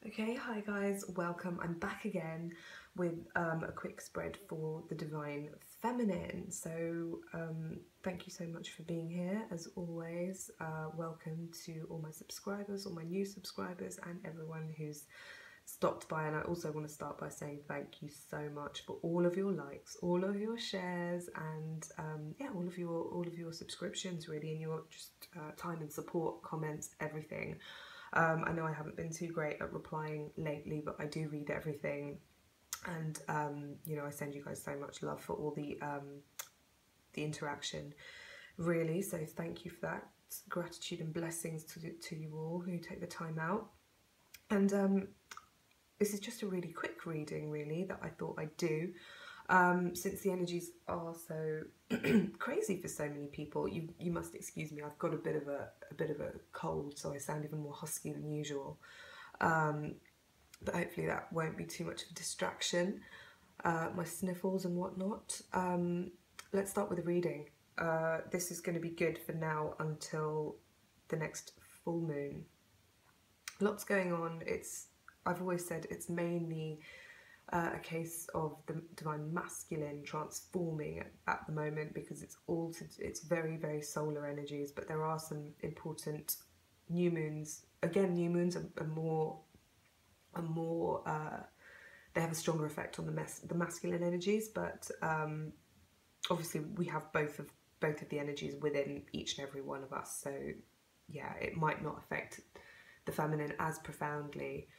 Okay, hi guys, welcome. I'm back again with a quick spread for the Divine Feminine. Thank you so much for being here as always. Welcome to all my subscribers, all my new subscribers, and everyone who's stopped by. And I also want to start by saying thank you so much for all of your likes, all of your shares, and yeah, all of your subscriptions, really, and your just time and support, comments, everything. I know I haven't been too great at replying lately, but I do read everything, and you know, I send you guys so much love for all the interaction, really. So thank you for that. Gratitude and blessings to you all who take the time out. And this is just a really quick reading, really, that I thought I'd do. Since the energies are so crazy for so many people, you must excuse me. I've got a bit of a cold, so I sound even more husky than usual. But hopefully that won't be too much of a distraction. My sniffles and whatnot. Let's start with a reading. This is going to be good for now until the next full moon. Lots going on. I've always said it's mainly a case of the divine masculine transforming at the moment, because it's very, very solar energies, but there are some important new moons. Again, new moons are more they have a stronger effect on the masculine energies, but obviously we have both of the energies within each and every one of us, so yeah, it might not affect the feminine as profoundly,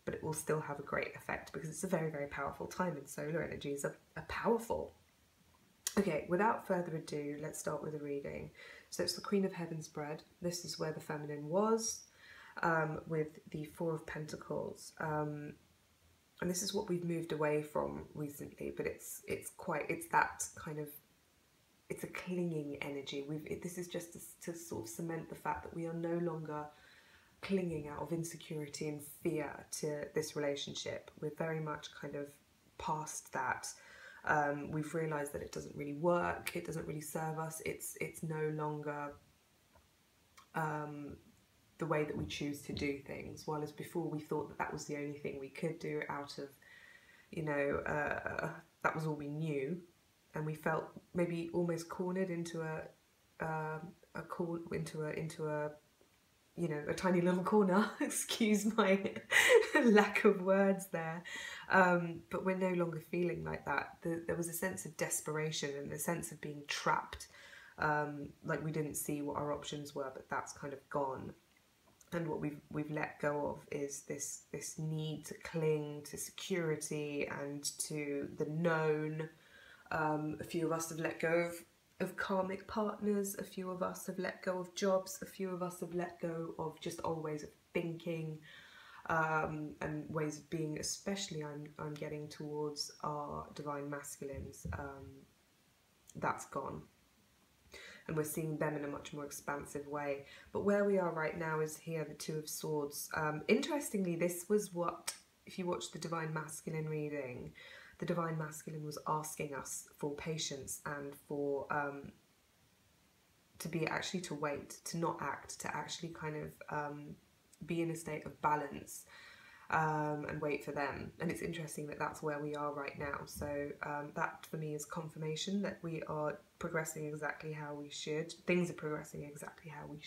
but it will still have a great effect because it's a very, very powerful time, and solar energies are powerful. Okay, without further ado, let's start with a reading. So it's the Queen of Heaven spread. This is where the feminine was, with the Four of Pentacles. And this is what we've moved away from recently, but it's that kind of, it's a clinging energy. This is just to sort of cement the fact that we are no longer clinging out of insecurity and fear to this relationship. We're very much kind of past that. We've realised that it doesn't really work, it doesn't really serve us, it's no longer the way that we choose to do things, while as before we thought that that was the only thing we could do out of, you know, that was all we knew, and we felt maybe almost cornered into a you know, a tiny little corner. Excuse my lack of words there. But we're no longer feeling like that. There was a sense of desperation and a sense of being trapped, like we didn't see what our options were, but that's kind of gone. And what we've let go of is this need to cling to security and to the known. A few of us have let go of karmic partners, a few of us have let go of jobs, a few of us have let go of just old ways of thinking, and ways of being, especially I'm getting towards our divine masculines. That's gone, and we're seeing them in a much more expansive way. But where we are right now is here, the Two of Swords. Interestingly, this was what, if you watch the divine masculine reading, the divine masculine was asking us for patience and for to wait, to not act, to actually kind of be in a state of balance, and wait for them. And it's interesting that that's where we are right now. So that for me is confirmation that we are progressing exactly how we should. Things are progressing exactly how it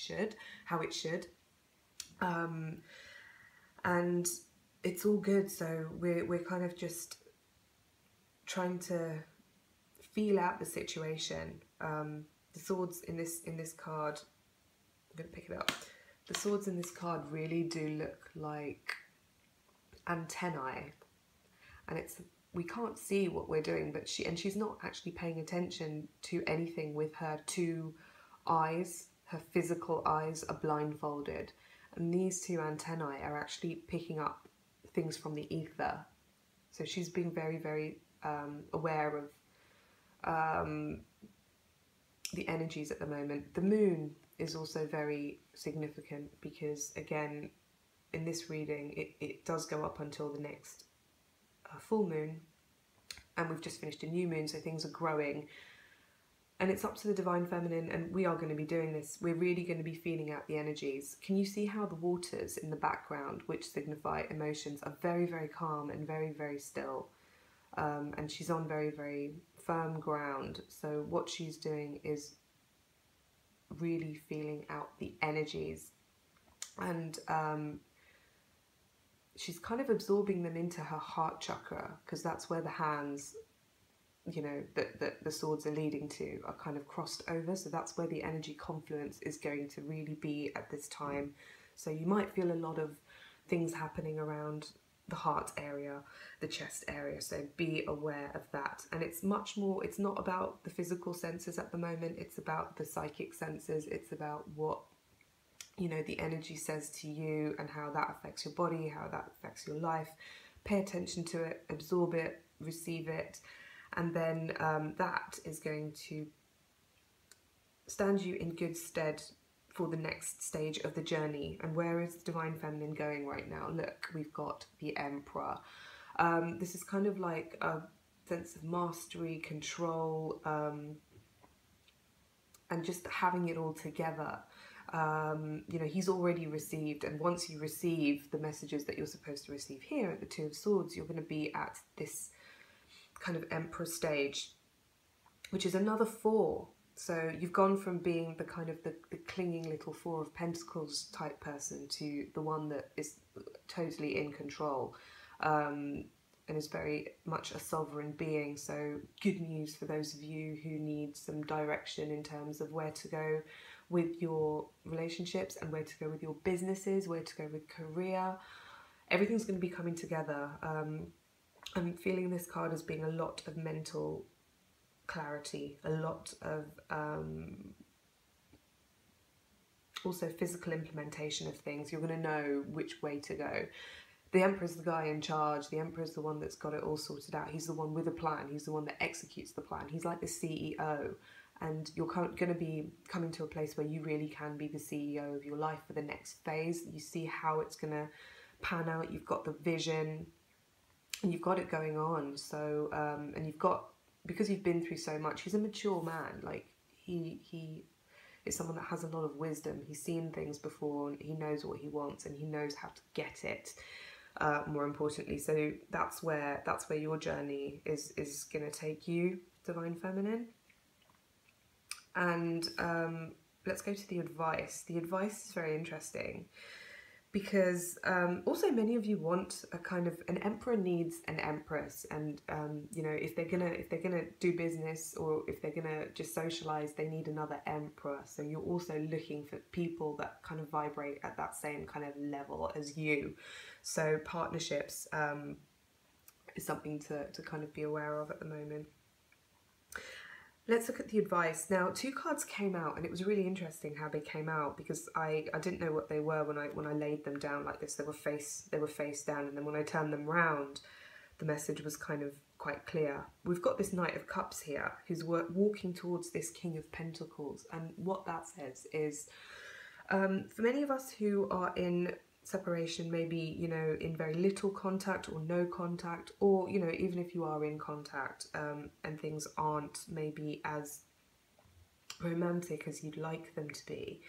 should. And it's all good. So we're kind of just trying to feel out the situation. The swords in this card, I'm going to pick it up. The swords in this card really do look like antennae, and we can't see what we're doing, but she's not actually paying attention to anything with her two eyes. Her physical eyes are blindfolded, and these two antennae are actually picking up things from the ether. So she's being very, very aware of the energies at the moment. The moon is also very significant because, again, in this reading, it does go up until the next full moon, and we've just finished a new moon, so things are growing And it's up to the Divine Feminine, and we are going to be doing this. We're really going to be feeling out the energies. Can you see how the waters in the background, which signify emotions, are very, very calm and very, very still? And she's on very, very firm ground. So what she's doing is really feeling out the energies. And she's kind of absorbing them into her heart chakra, because that's where the hands, you know, that the swords are leading to, are kind of crossed over. So that's where the energy confluence is going to really be at this time. So you might feel a lot of things happening around the heart area, the chest area, so be aware of that. And it's much more, it's not about the physical senses at the moment, it's about the psychic senses. It's about what, you know, the energy says to you and how that affects your body, how that affects your life. Pay attention to it, absorb it, receive it, and then that is going to stand you in good stead for the next stage of the journey. And where is the Divine Feminine going right now? Look, we've got the Emperor. This is kind of like a sense of mastery, control, and just having it all together. You know, he's already received, and once you receive the messages that you're supposed to receive here at the Two of Swords, you're going to be at this kind of Emperor stage, which is another 4. So you've gone from being the kind of the clinging little 4 of Pentacles type person to the one that is totally in control, and is very much a sovereign being. So good news for those of you who need some direction in terms of where to go with your relationships and where to go with your businesses, where to go with career. Everything's going to be coming together. I'm feeling this card as being a lot of mental clarity, a lot of also physical implementation of things. You're going to know which way to go. The Emperor's the guy in charge. The Emperor's the one that's got it all sorted out. He's the one with a plan. He's the one that executes the plan. He's like the CEO. And you're going to be coming to a place where you really can be the CEO of your life for the next phase. You see how it's going to pan out. You've got the vision and you've got it going on. So, and you've got, because you've been through so much, he's a mature man. Like he is someone that has a lot of wisdom. He's seen things before and he knows what he wants and he knows how to get it. More importantly, so that's where your journey is going to take you, Divine Feminine. And let's go to the advice. The advice is very interesting because also many of you want a kind of, an emperor needs an empress, and you know, if they're gonna do business or if they're gonna just socialize, they need another emperor. So you're also looking for people that kind of vibrate at that same kind of level as you. So partnerships is something to kind of be aware of at the moment. Let's look at the advice. Now, 2 cards came out, and it was really interesting how they came out because I didn't know what they were when I laid them down like this. They were face down, and then when I turned them round, the message was kind of quite clear. We've got this Knight of Cups here who's walking towards this King of Pentacles, and what that says is, for many of us who are in separation, maybe, you know, in very little contact or no contact, or, you know, even if you are in contact and things aren't maybe as romantic as you'd like them to be,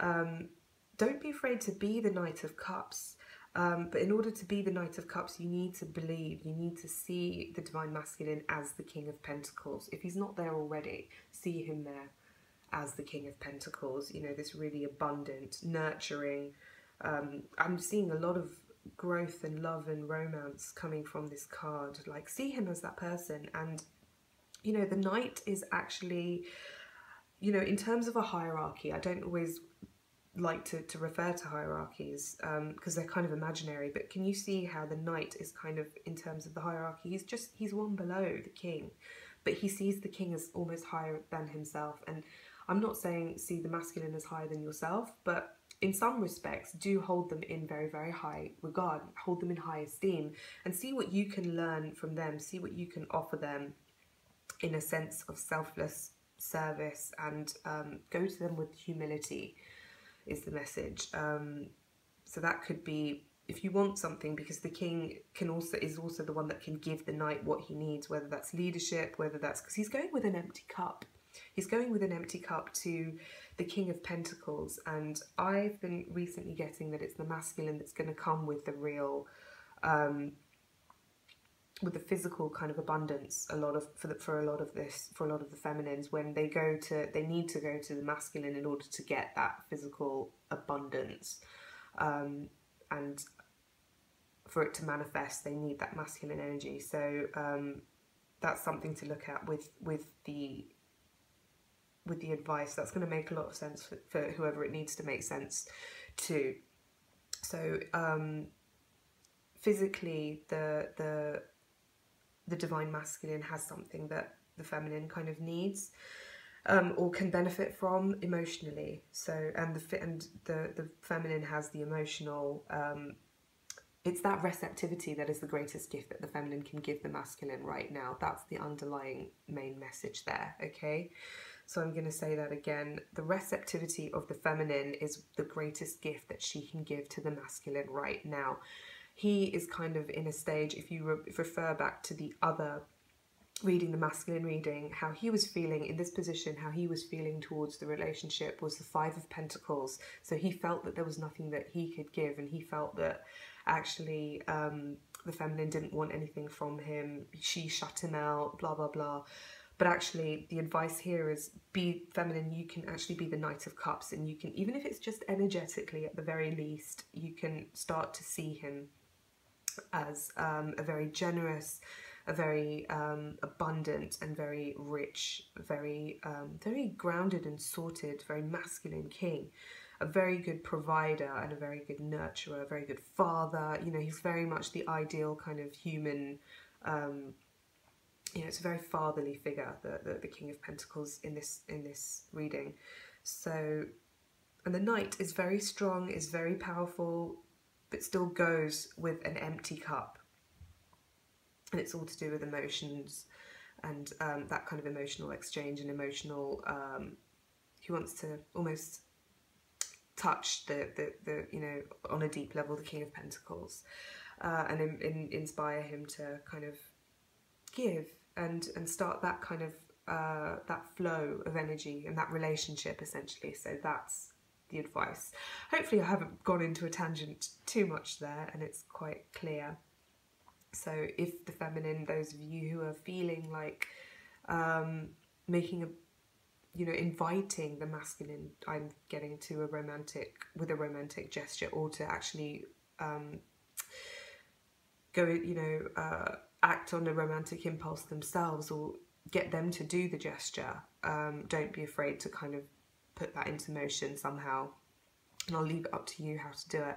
don't be afraid to be the Knight of Cups. But in order to be the Knight of Cups, you need to believe, you need to see the Divine Masculine as the King of Pentacles. If he's not there already, see him there as the King of Pentacles. You know, this really abundant, nurturing, I'm seeing a lot of growth and love and romance coming from this card. Like, see him as that person. And, you know, the Knight is actually, you know, in terms of a hierarchy, I don't always like to refer to hierarchies because they're kind of imaginary, but can you see how the Knight is kind of, in terms of the hierarchy, he's one below the King, but he sees the King as almost higher than himself. And I'm not saying see the masculine as higher than yourself, but in some respects do hold them in very, very high regard, hold them in high esteem, and see what you can learn from them, see what you can offer them in a sense of selfless service, and go to them with humility is the message. So that could be, if you want something, because the King is also the one that can give the Knight what he needs, whether that's leadership, whether that's, because he's going with an empty cup. He's going with an empty cup to the King of Pentacles, and I've been recently getting that it's the masculine that's going to come with the real, with the physical kind of abundance. A lot of for a lot of the feminines, when they need to go to the masculine in order to get that physical abundance, and for it to manifest, they need that masculine energy. So that's something to look at with the advice. That's going to make a lot of sense for whoever it needs to make sense to. So physically, the divine masculine has something that the feminine kind of needs, or can benefit from emotionally. So and the feminine has the emotional. It's that receptivity that is the greatest gift that the feminine can give the masculine right now. That's the underlying main message there, okay? So I'm going to say that again. The receptivity of the feminine is the greatest gift that she can give to the masculine right now. He is kind of in a stage, if you refer back to the other reading, the masculine reading, how he was feeling in this position, how he was feeling towards the relationship was the Five of Pentacles. So he felt that there was nothing that he could give, and he felt that actually the feminine didn't want anything from him. She shut him out, blah, blah, blah. But actually the advice here is, be feminine. You can actually be the Knight of Cups, and you can, even if it's just energetically at the very least, you can start to see him as a very generous, a very abundant and very rich, very grounded and sorted, very masculine king, a very good provider and a very good nurturer, a very good father. You know, he's very much the ideal kind of human. You know, it's a very fatherly figure, the King of Pentacles in this reading. So, and the Knight is very strong, is very powerful, but still goes with an empty cup. And it's all to do with emotions and that kind of emotional exchange and emotional, he wants to almost touch the you know, on a deep level, the King of Pentacles, and inspire him to kind of give and start that kind of that flow of energy and that relationship, essentially. So that's the advice. Hopefully I haven't gone into a tangent too much there, and it's quite clear. So if the feminine, those of you who are feeling like making a, you know, inviting the masculine, I'm getting to a romantic gesture, or to actually go, you know, act on a romantic impulse themselves, or get them to do the gesture. Don't be afraid to kind of put that into motion somehow, and I'll leave it up to you how to do it.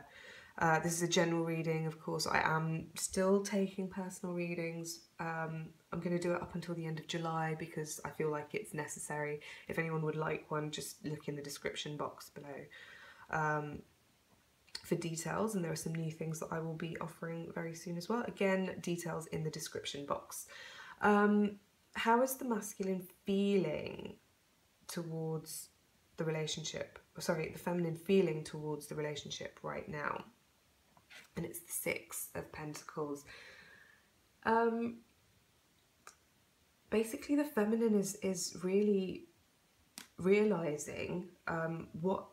This is a general reading, of course. I am still taking personal readings. I'm going to do it up until the end of July because I feel like it's necessary. If anyone would like one, just look in the description box below for details, and there are some new things that I will be offering very soon as well. Again, details in the description box. How is the masculine feeling towards the relationship? Sorry, the feminine feeling towards the relationship right now? And it's the Six of Pentacles. Basically, the feminine is really realizing what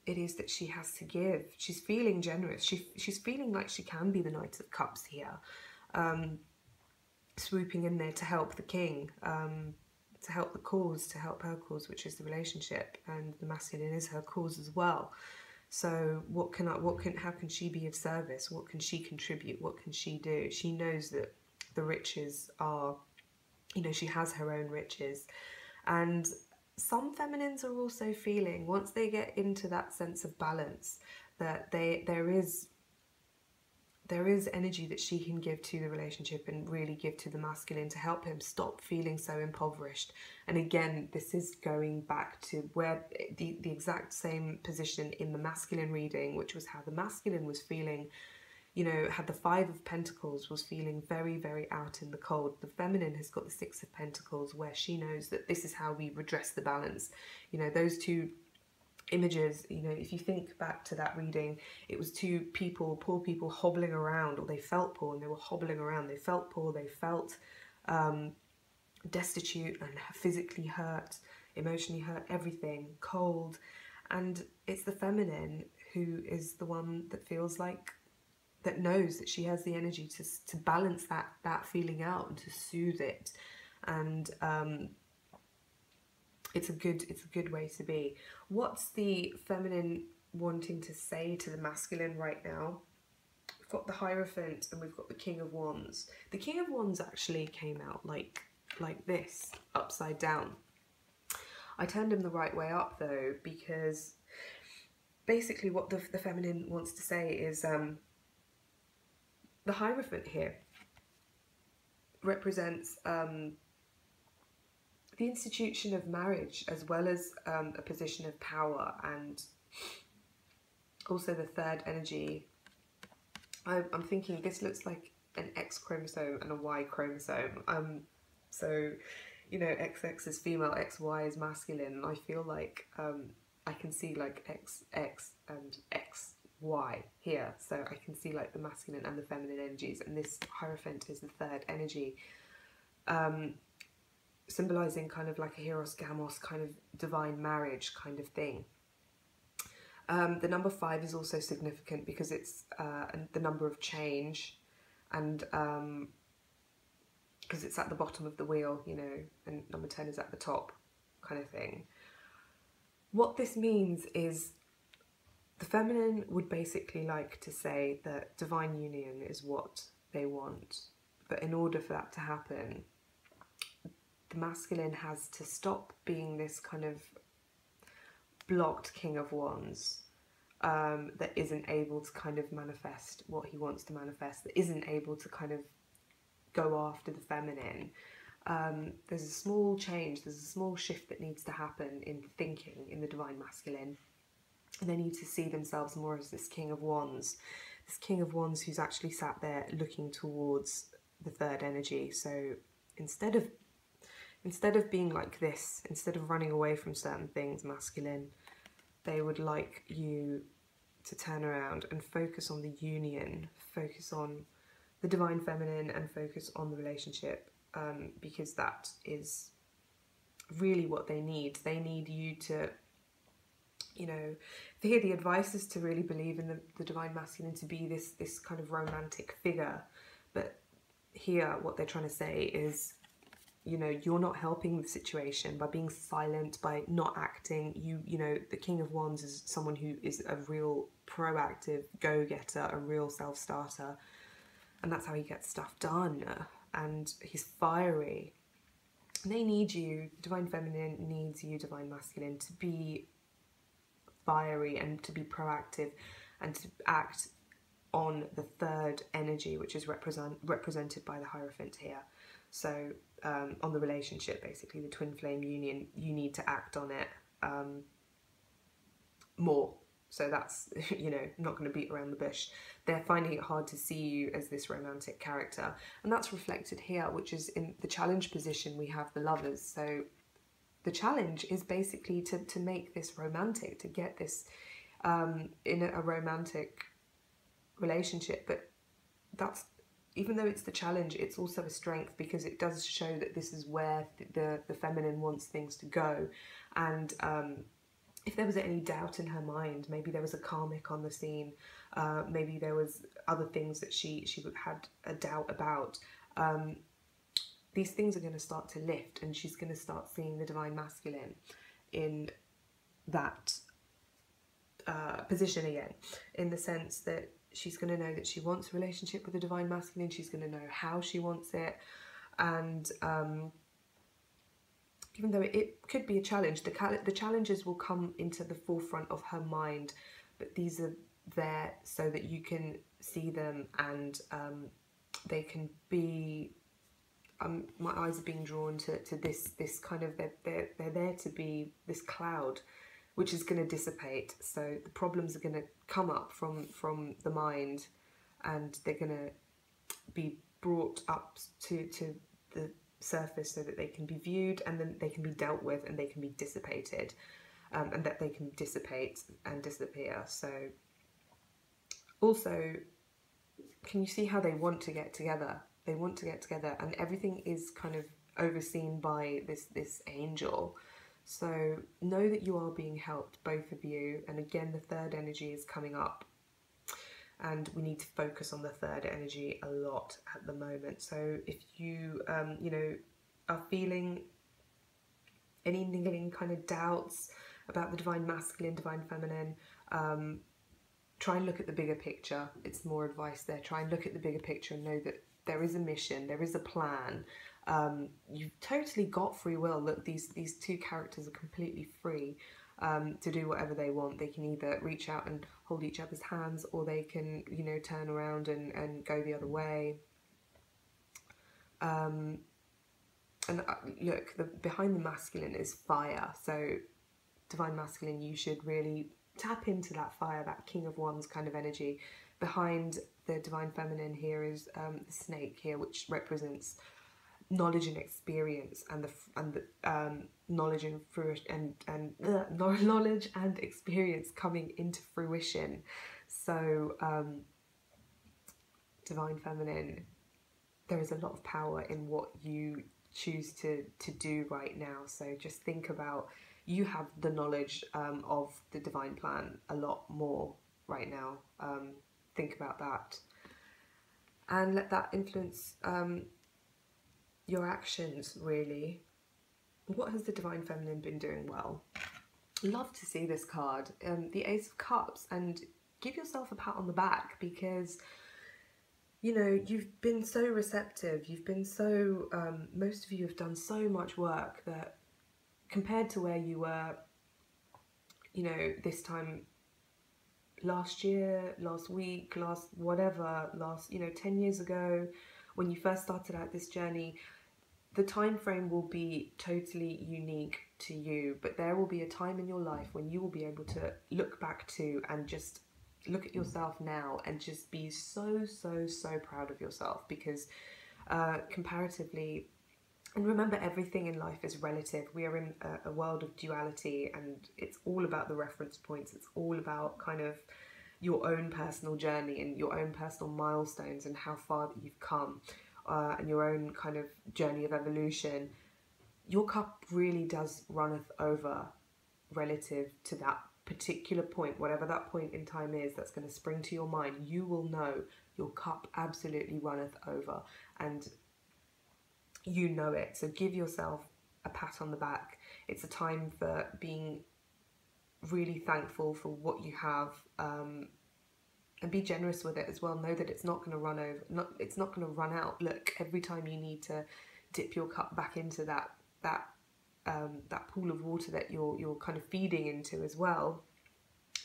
it is that she has to give. She's feeling generous. She's feeling like she can be the Knight of Cups here, swooping in there to help the king, to help the cause, to help her cause, which is the relationship, and the masculine is her cause as well. So how can she be of service? What can she contribute? What can she do? She knows that the riches are, you know, she has her own riches. And some feminines are also feeling, once they get into that sense of balance, that there is energy that she can give to the relationship and really give to the masculine to help him stop feeling so impoverished. And again, this is going back to where the exact same position in the masculine reading, which was how the masculine was feeling, you know, had the Five of Pentacles, was feeling very, very out in the cold. The feminine has got the Six of Pentacles, where she knows that this is how we redress the balance. You know, those two images, you know, if you think back to that reading, it was two people, poor people, hobbling around, or they felt poor and they were hobbling around. They felt poor, they felt destitute and physically hurt, emotionally hurt, everything, cold. And it's the feminine who is the one that feels like, that knows that she has the energy to balance that feeling out and to soothe it. And it's a good way to be. What's the feminine wanting to say to the masculine right now? We've got the Hierophant and we've got the King of Wands. The King of Wands actually came out like this, upside down. I turned him the right way up though, because basically what the feminine wants to say is the Hierophant here represents the institution of marriage, as well as a position of power, and also the third energy. I'm thinking this looks like an X chromosome and a Y chromosome. So, you know, XX is female, XY is masculine, and I feel like I can see like XX and XY here. So I can see like the masculine and the feminine energies, and this Hierophant is the third energy. Symbolizing kind of like a Eros Gamos kind of divine marriage kind of thing. The number 5 is also significant because it's the number of change, and because it's at the bottom of the wheel, you know, and number 10 is at the top kind of thing. What this means is the feminine would basically like to say that divine union is what they want, but in order for that to happen, the masculine has to stop being this kind of blocked King of Wands that isn't able to kind of manifest what he wants to manifest, that isn't able to kind of go after the feminine. There's a small change, there's a small shift that needs to happen in thinking in the divine masculine. And they need to see themselves more as this King of Wands. This King of Wands who's actually sat there looking towards the third energy. So instead of being like this, instead of running away from certain things, masculine, they would like you to turn around and focus on the union, focus on the divine feminine, and focus on the relationship, because that is really what they need. They need you to, you know, here the advice is to really believe in the divine masculine, to be this kind of romantic figure. But here what they're trying to say is, you know, you're not helping the situation by being silent, by not acting. You know, the King of Wands is someone who is a real proactive go-getter, a real self-starter, and that's how he gets stuff done. And he's fiery. They need you, divine feminine needs you, divine masculine, to be fiery and to be proactive and to act on the third energy, which is represented by the Hierophant here. So on the relationship, basically the twin flame union, you need to act on it more. So that's, you know, not going to beat around the bush. They're finding it hard to see you as this romantic character, and that's reflected here, which is in the challenge position. We have the Lovers. So the challenge is basically to make this romantic, to get this in a romantic relationship. But that's, even though it's the challenge, it's also a strength, because it does show that this is where the feminine wants things to go. And if there was any doubt in her mind, maybe there was a karmic on the scene, maybe there was other things that she had a doubt about, these things are going to start to lift, and she's going to start seeing the divine masculine in that position again, in the sense that she's going to know that she wants a relationship with the divine masculine. She's going to know how she wants it, and even though it could be a challenge, the challenges will come into the forefront of her mind, but these are there so that you can see them, and they can be, my eyes are being drawn to this kind of, they're there to be this cloud which is going to dissipate. So the problems are going to come up from the mind, and they're going to be brought up to the surface so that they can be viewed, and then they can be dealt with, and they can be dissipated, and that they can dissipate and disappear. So also, can you see how they want to get together? They want to get together, and everything is kind of overseen by this angel. So know that you are being helped, both of you. And again, the third energy is coming up, and we need to focus on the third energy a lot at the moment. So if you, you know, are feeling any niggling kind of doubts about the divine masculine, divine feminine, try and look at the bigger picture. It's more advice there. Try and look at the bigger picture and know that there is a mission, there is a plan. You've totally got free will. Look, these two characters are completely free to do whatever they want. They can either reach out and hold each other's hands, or they can, you know, turn around and go the other way. And look, behind the masculine is fire. So divine masculine, you should really tap into that fire, that King of Wands kind of energy. Behind the divine feminine here is the snake here, which represents knowledge and experience, and the knowledge and fruition knowledge and experience coming into fruition. So divine feminine, there is a lot of power in what you choose to do right now. So just think about, you have the knowledge of the divine plan a lot more right now. Think about that and let that influence your actions, really. What has the divine feminine been doing well? Love to see this card, the Ace of Cups, and give yourself a pat on the back, because you know, you've been so receptive, you've been so, most of you have done so much work that compared to where you were, you know, this time last year, last week, last whatever, last, you know, 10 years ago, when you first started out this journey, the time frame will be totally unique to you, but there will be a time in your life when you will be able to look back to and just look at yourself now and just be so proud of yourself, because comparatively, and remember, everything in life is relative. We are in a world of duality, and it's all about the reference points. It's all about kind of your own personal journey and your own personal milestones and how far that you've come, and your own kind of journey of evolution. Your cup really does runneth over relative to that particular point, whatever that point in time is that's going to spring to your mind. You will know your cup absolutely runneth over, and you know it. So give yourself a pat on the back. It's a time for being really thankful for what you have, and be generous with it as well. Know that it's not going to run over, it's not going to run out. Look, every time you need to dip your cup back into that pool of water that you're kind of feeding into as well,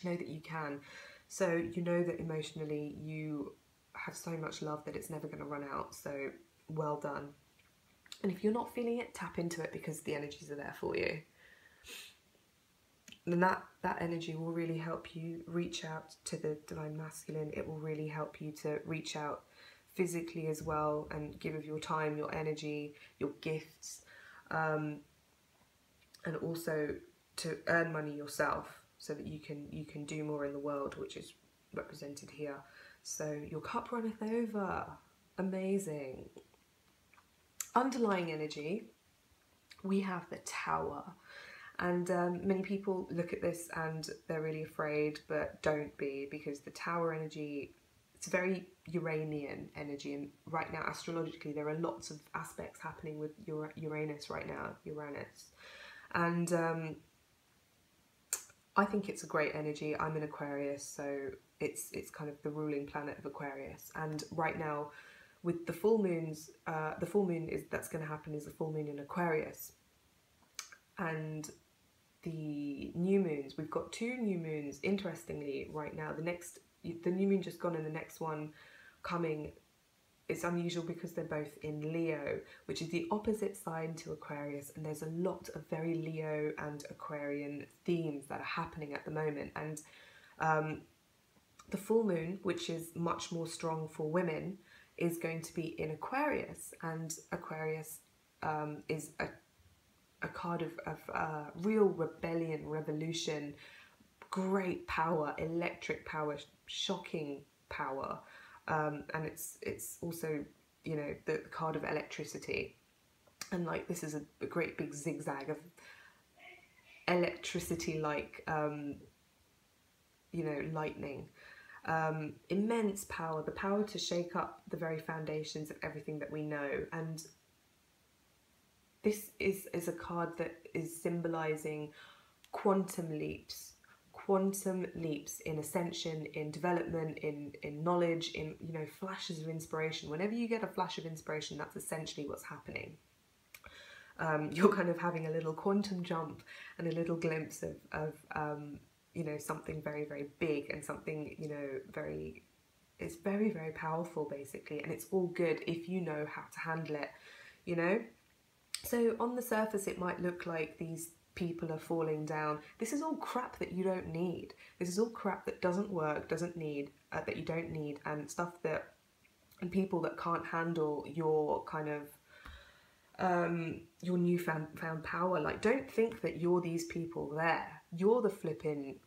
know that you can. So you know that emotionally you have so much love that it's never going to run out. So well done. And if you're not feeling it, tap into it, because the energies are there for you. And that energy will really help you reach out to the divine masculine. It will really help you to reach out physically as well, and give of your time, your energy, your gifts, and also to earn money yourself, so that you can do more in the world, which is represented here. So your cup runneth over. Amazing. Underlying energy, we have the Tower. And many people look at this and they're really afraid, but don't be, because the Tower energy, it's very Uranian energy, and right now astrologically there are lots of aspects happening with Uranus right now, Uranus. And I think it's a great energy. I'm an Aquarius, so it's kind of the ruling planet of Aquarius. And right now, with the full moons, the full moon that's going to happen is the full moon in Aquarius, and the new moons. We've got 2 new moons. Interestingly, right now, the new moon just gone, and the next one coming. It's unusual because they're both in Leo, which is the opposite sign to Aquarius, and there's a lot of very Leo and Aquarian themes that are happening at the moment. And the full moon, which is much more strong for women, is going to be in Aquarius, and Aquarius is a card of real rebellion, revolution, great power, electric power, shocking power. And it's also, you know, the card of electricity, and like this is a great big zigzag of electricity like, you know, lightning. Immense power, the power to shake up the very foundations of everything that we know. And this is a card that is symbolizing quantum leaps in ascension, in development, in knowledge, in, you know, flashes of inspiration. Whenever you get a flash of inspiration, that's essentially what's happening. You're kind of having a little quantum jump and a little glimpse of you know, something very, very big, and something, you know, it's very, very powerful basically, and it's all good if you know how to handle it, you know. So on the surface it might look like these people are falling down. This is all crap that you don't need. This is all crap that doesn't work, doesn't need, that you don't need, and stuff that, and people that can't handle your kind of your newfound power. Like, don't think that you're these people there. You're the flipping,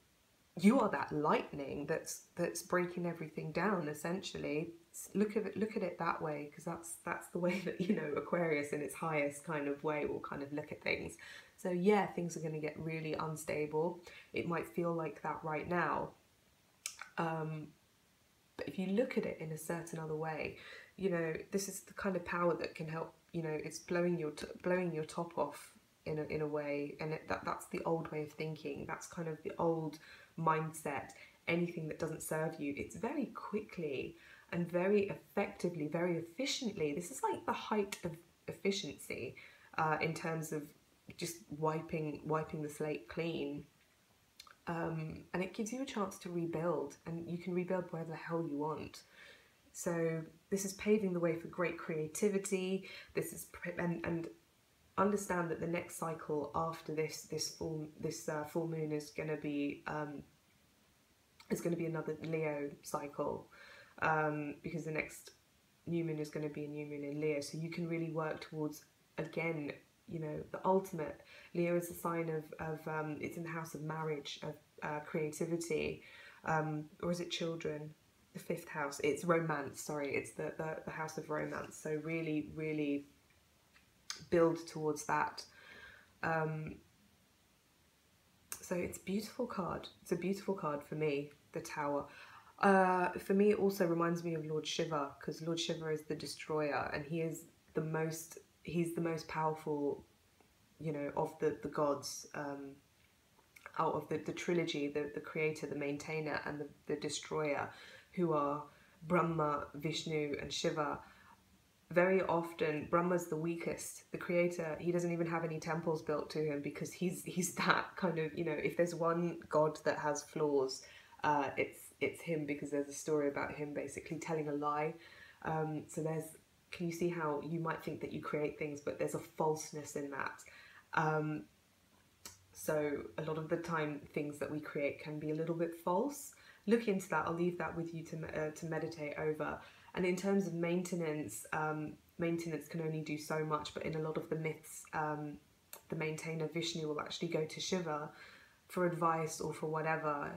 you are that lightning that's breaking everything down essentially. Look at it that way, because that's the way that, you know, Aquarius in its highest kind of way will kind of look at things. So yeah, things are going to get really unstable. It might feel like that right now, but if you look at it in a certain other way, you know, this is the kind of power that can help, you know, it's blowing your top off in a way, and that's the old way of thinking. That's kind of the old mindset. Anything that doesn't serve you, it's very quickly and very effectively, very efficiently. This is like the height of efficiency in terms of just wiping the slate clean. And it gives you a chance to rebuild, and you can rebuild wherever the hell you want. So this is paving the way for great creativity. This is and understand that the next cycle after this full moon is going to be another Leo cycle, because the next new moon is going to be a new moon in Leo. So you can really work towards, again, you know, the ultimate. Leo is a sign of it's in the house of marriage, of creativity, or is it children? The fifth house, it's romance, sorry, it's the house of romance. So really, really build towards that. So it's a beautiful card. It's a beautiful card for me, the Tower. For me, it also reminds me of Lord Shiva, because Lord Shiva is the destroyer, and he's the most powerful, you know, of the gods, out of the trilogy, the creator, the maintainer, and the destroyer, who are Brahma, Vishnu and Shiva. Very often Brahma's the weakest. The creator, he doesn't even have any temples built to him, because he's that kind of, you know, if there's one god that has flaws, it's him, because there's a story about him basically telling a lie. So can you see how you might think that you create things, but there's a falseness in that. So a lot of the time things that we create can be a little bit false. Look into that. I'll leave that with you to meditate over. And in terms of maintenance, maintenance can only do so much, but in a lot of the myths, the maintainer Vishnu will actually go to Shiva for advice or for whatever.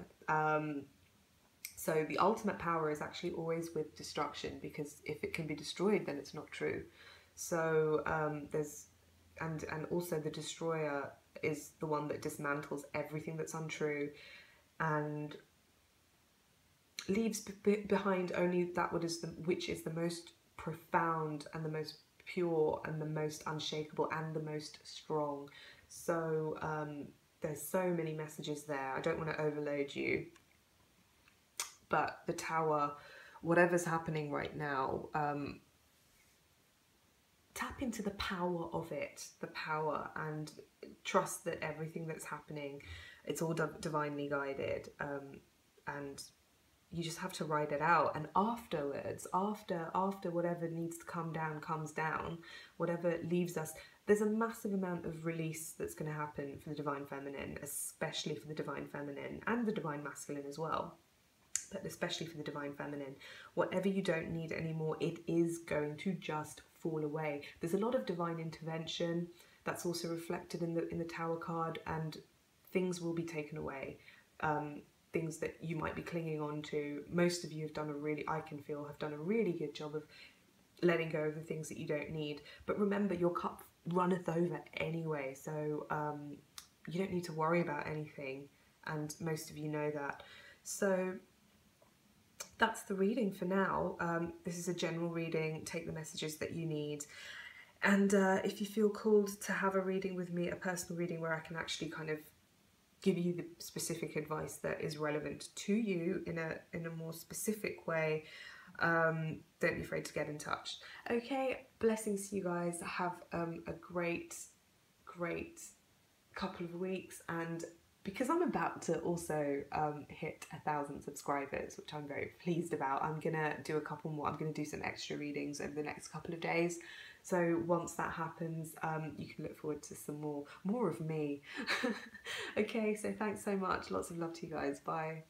So the ultimate power is actually always with destruction, because if it can be destroyed, then it's not true. So and also the destroyer is the one that dismantles everything that's untrue and leaves behind only that which is the most profound and the most pure and the most unshakable and the most strong. So there's so many messages there. I don't want to overload you, but the Tower, whatever's happening right now, tap into the power of it, the power, and trust that everything that's happening, it's all divinely guided, and you just have to ride it out. And afterwards, after whatever needs to come down comes down, whatever leaves us, there's a massive amount of release that's going to happen for the Divine Feminine, especially for the Divine Feminine and the Divine Masculine as well, but especially for the Divine Feminine. Whatever you don't need anymore, it is going to just fall away. There's a lot of divine intervention that's also reflected in the Tower card, and things will be taken away. Things that you might be clinging on to. Most of you have done have done a really good job of letting go of the things that you don't need. But remember, your cup runneth over anyway. So you don't need to worry about anything, and most of you know that. So that's the reading for now. This is a general reading. Take the messages that you need. And if you feel called to have a reading with me, a personal reading where I can actually kind of give you the specific advice that is relevant to you in a more specific way, don't be afraid to get in touch. Okay, blessings to you guys. Have a great couple of weeks, and because I'm about to also hit 1,000 subscribers, which I'm very pleased about, I'm gonna do a couple more. I'm gonna do some extra readings over the next couple of days. So once that happens, you can look forward to some more of me. Okay, so thanks so much. Lots of love to you guys. Bye.